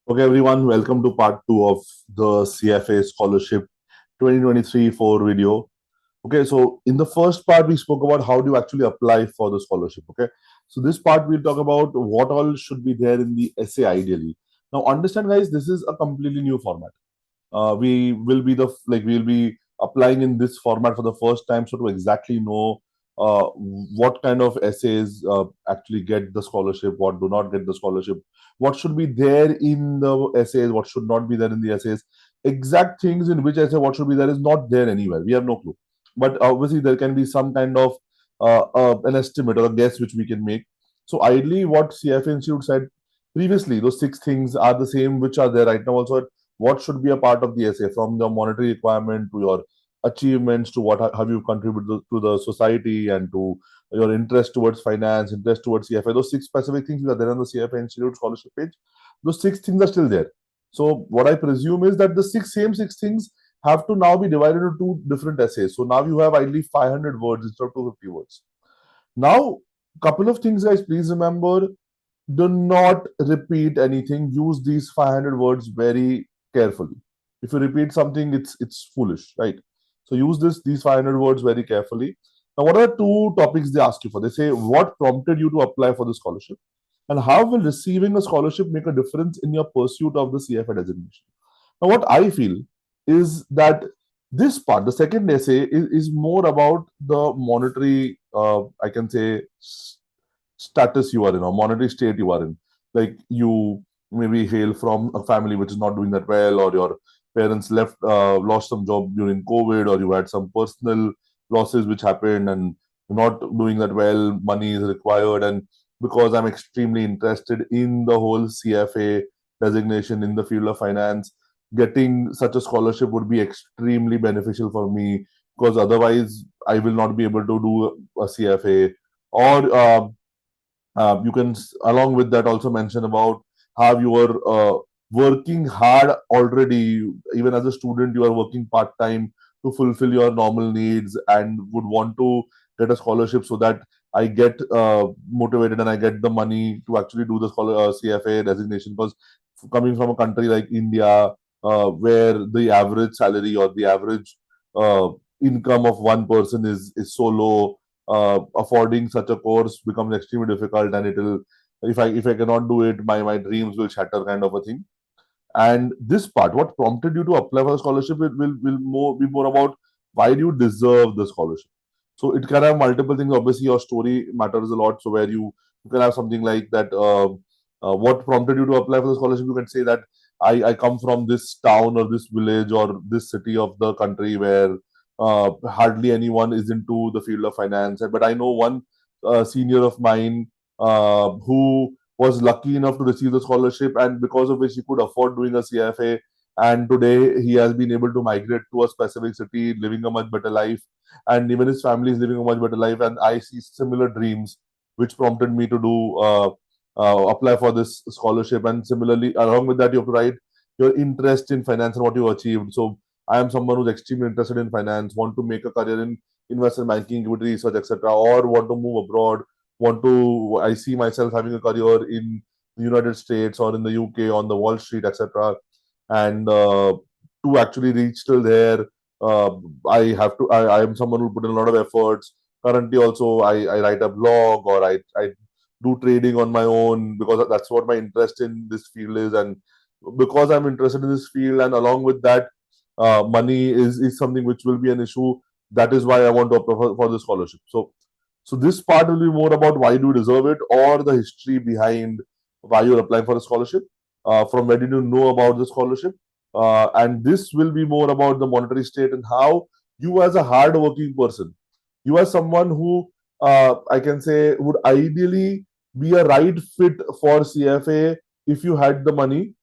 Okay, everyone, welcome to part two of the CFA Scholarship 2023-4 video. Okay, so in the first part, we spoke about how do you actually apply for the scholarship. Okay, so this part we'll talk about what all should be there in the essay ideally. Now, understand, guys, this is a completely new format. We will be we'll be applying in this format for the first time, so to exactly know what kind of essays actually get the scholarship, what do not get the scholarship, what should be there in the essays, what should not be there in the essays, exact things in which essay what should be there is not there anywhere. We have no clue, but obviously there can be some kind of an estimate or a guess which we can make. So ideally, what CFA Institute said previously, those six things are the same which are there right now also. What should be a part of the essay, from the monetary requirement to your achievements to what have you contributed to the society, and to your interest towards finance, interest towards CFA. Those six specific things that are there on the CFA Institute scholarship page. Those six things are still there. So what I presume is that the six things have to now be divided into two different essays. So now you have ideally 500 words instead of 250 words. Now, couple of things, guys. Please remember, do not repeat anything. Use these 500 words very carefully. If you repeat something, it's foolish, right? So use these 500 words very carefully. Now, what are the two topics they ask you for? They say, what prompted you to apply for the scholarship, and how will receiving a scholarship make a difference in your pursuit of the CFA designation? Now, what I feel is that this part, the second essay, is more about the monetary, I can say, status you are in, or monetary state you are in. Like, you maybe hail from a family which is not doing that well, or your parents lost some job during COVID, or you had some personal losses which happened and you're not doing that well, money is required. And because I'm extremely interested in the whole CFA designation in the field of finance, getting such a scholarship would be extremely beneficial for me, because otherwise I will not be able to do a CFA. Or you can, along with that, also mention about how you are working hard already. Even as a student, you are working part time to fulfill your normal needs, and would want to get a scholarship so that I get motivated and I get the money to actually do the CFA designation. Because coming from a country like India, where the average salary or the average uh, income of one person is so low, affording such a course becomes extremely difficult, and it'll, if I cannot do it, my dreams will shatter, kind of a thing. And this part, what prompted you to apply for a scholarship, it will more be more about why do you deserve the scholarship. So it can have multiple things. Obviously, your story matters a lot. So where you can have something like that. What prompted you to apply for the scholarship? You can say that I come from this town or this village or this city of the country where hardly anyone is into the field of finance. But I know one senior of mine who was lucky enough to receive the scholarship, and because of which he could afford doing a CFA. And today he has been able to migrate to a specific city, living a much better life, and even his family is living a much better life. And I see similar dreams, which prompted me to do apply for this scholarship. And similarly, along with that, you have to write your interest in finance and what you achieved. So I am someone who's extremely interested in finance, want to make a career in investment banking, equity research, etc., or want to move abroad, I see myself having a career in the United States or in the UK on the Wall Street, etc. And to actually reach till there, I am someone who put in a lot of efforts. Currently also, I write a blog, or I do trading on my own, because that's what my interest in this field is. And because I'm interested in this field, and along with that, money is something which will be an issue. That is why I want to apply for the scholarship. So this part will be more about why do you deserve it, or the history behind why you're applying for a scholarship. From where did you know about the scholarship? And this will be more about the monetary state, and how you, as a hard-working person, you as someone who, I can say, would ideally be a right fit for CFA if you had the money,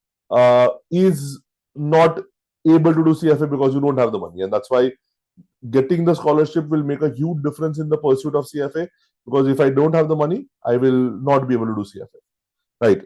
is not able to do CFA because you don't have the money. And that's why getting the scholarship will make a huge difference in the pursuit of CFA, because if I don't have the money, I will not be able to do CFA. Right.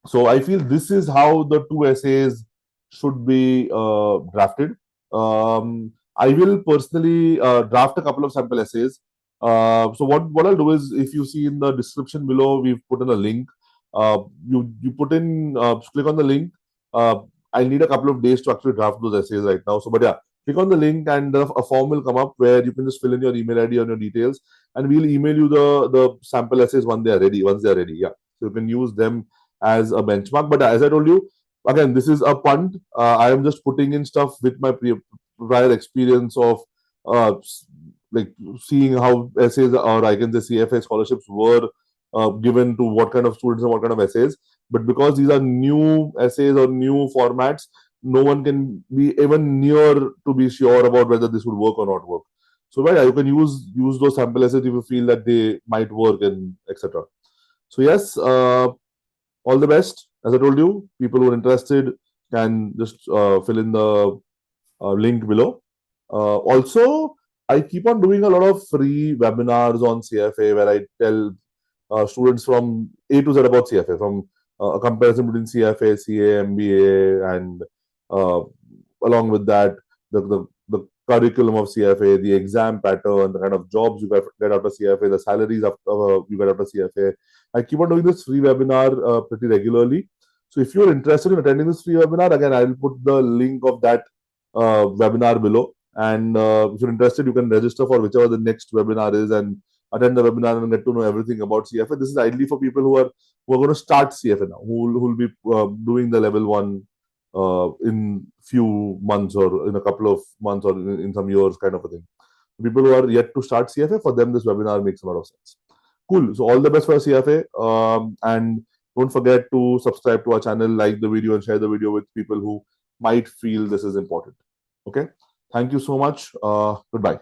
So I feel this is how the two essays should be drafted. I will personally draft a couple of sample essays. So what I'll do is, if you see in the description below, we've put in a link. You put in, click on the link. Uh, I need a couple of days to actually draft those essays right now. So, but yeah, click on the link and a form will come up where you can just fill in your email ID and your details, and we'll email you the sample essays when they are ready. Once they are ready, yeah. So you can use them as a benchmark. But as I told you, again, this is a punt. I am just putting in stuff with my prior experience of uh, s- like seeing how essays, or I can say CFA scholarships were given to what kind of students and what kind of essays. But because these are new essays or new formats, no one can be even near to be sure about whether this would work or not work. So yeah, you can use those sample essays if you feel that they might work and etc. So yes, all the best. As I told you, people who are interested can just fill in the link below. Also, I keep on doing a lot of free webinars on CFA where I tell students from A to Z about CFA, from a comparison between CFA, CA, MBA, and uh, along with that, the curriculum of CFA, the exam pattern, the kind of jobs you get after CFA, the salaries you get after CFA. I keep on doing this free webinar pretty regularly. So if you're interested in attending this free webinar, again, I'll put the link of that webinar below. And if you're interested, you can register for whichever the next webinar is and attend the webinar and get to know everything about CFA. This is ideally for people who are going to start CFA now, who will be doing the level one in few months or in a couple of months or in some years, kind of a thing. People who are yet to start CFA, for them this webinar makes a lot of sense. Cool. So all the best for CFA, and don't forget to subscribe to our channel, like the video, and share the video with people who might feel this is important. Okay. Thank you so much. Goodbye.